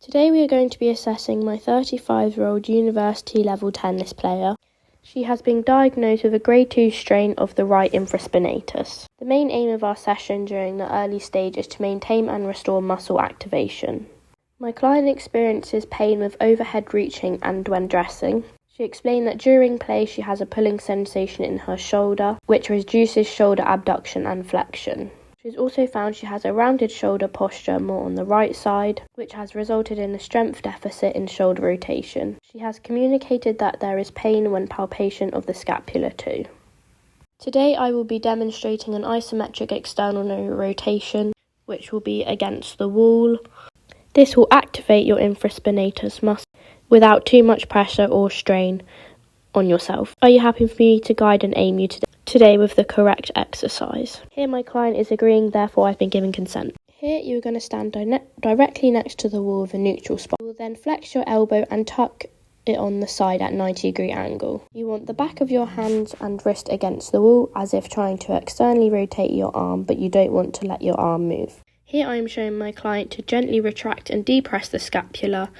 Today we are going to be assessing my 35-year-old university level tennis player. She has been diagnosed with a grade 2 strain of the right infraspinatus. The main aim of our session during the early stage is to maintain and restore muscle activation. My client experiences pain with overhead reaching and when dressing. She explained that during play she has a pulling sensation in her shoulder, which reduces shoulder abduction and flexion. She has also found she has a rounded shoulder posture more on the right side, which has resulted in a strength deficit in shoulder rotation. She has communicated that there is pain when palpation of the scapula too. Today I will be demonstrating an isometric external rotation, which will be against the wall. This will activate your infraspinatus muscle without too much pressure or strain on yourself. Are you happy for me to guide and aim you today with the correct exercise? Here my client is agreeing, therefore I've been given consent. Here you are going to stand directly next to the wall with a neutral spot. You will then flex your elbow and tuck it on the side at 90-degree angle. You want the back of your hands and wrist against the wall as if trying to externally rotate your arm, but you don't want to let your arm move. Here I am showing my client to gently retract and depress the scapula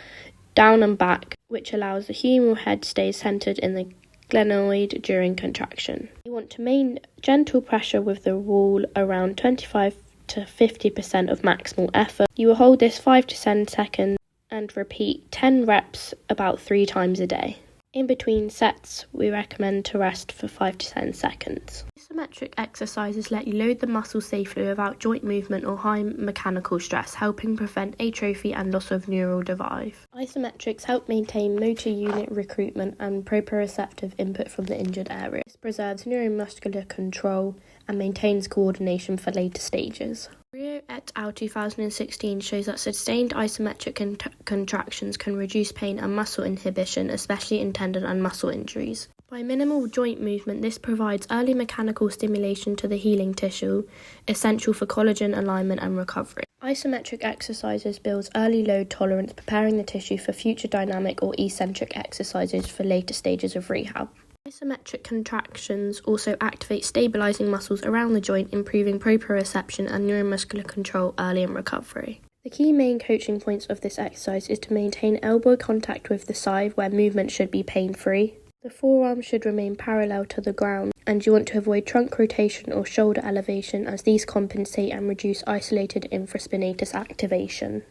down and back, which allows the humeral head stays centered in the glenoid during contraction. You want to maintain gentle pressure with the wall around 25 to 50% of maximal effort. You will hold this 5 to 10 seconds and repeat 10 reps about 3 times a day. In between sets, we recommend to rest for 5 to 10 seconds. Isometric exercises let you load the muscle safely without joint movement or high mechanical stress, helping prevent atrophy and loss of neural drive. Isometrics help maintain motor unit recruitment and proprioceptive input from the injured area. This preserves neuromuscular control and maintains coordination for later stages. Rio et al. 2016 shows that sustained isometric contractions can reduce pain and muscle inhibition, especially in tendon and muscle injuries. By minimal joint movement, this provides early mechanical stimulation to the healing tissue, essential for collagen alignment and recovery. Isometric exercises builds early load tolerance, preparing the tissue for future dynamic or eccentric exercises for later stages of rehab. Isometric contractions also activate stabilizing muscles around the joint, improving proprioception and neuromuscular control early in recovery. The key main coaching points of this exercise is to maintain elbow contact with the side where movement should be pain-free. The forearm should remain parallel to the ground, and you want to avoid trunk rotation or shoulder elevation as these compensate and reduce isolated infraspinatus activation.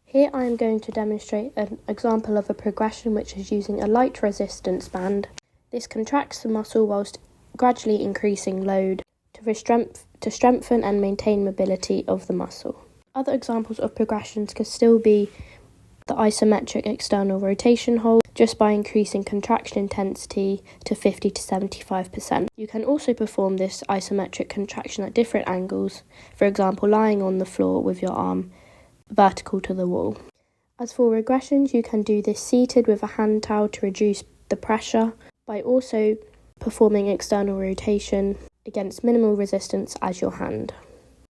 Here I am going to demonstrate an example of a progression which is using a light resistance band. This contracts the muscle whilst gradually increasing load to strengthen and maintain mobility of the muscle. Other examples of progressions could still be the isometric external rotation hold, just by increasing contraction intensity to 50 to 75%. You can also perform this isometric contraction at different angles, for example lying on the floor with your arm vertical to the wall. As for regressions, you can do this seated with a hand towel to reduce the pressure, by also performing external rotation against minimal resistance as your hand.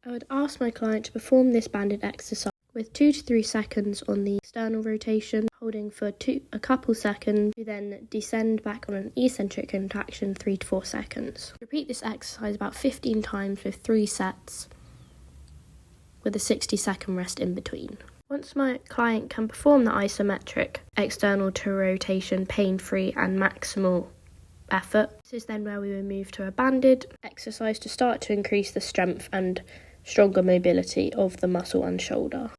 I would ask my client to perform this banded exercise with 2 to 3 seconds on the external rotation, holding for a couple seconds, to then descend back on an eccentric contraction 3 to 4 seconds. Repeat this exercise about 15 times with 3 sets, with a 60-second rest in between. Once my client can perform the isometric external to rotation pain-free and maximal effort, this is then where we will move to a banded exercise to start to increase the strength and stronger mobility of the muscle and shoulder.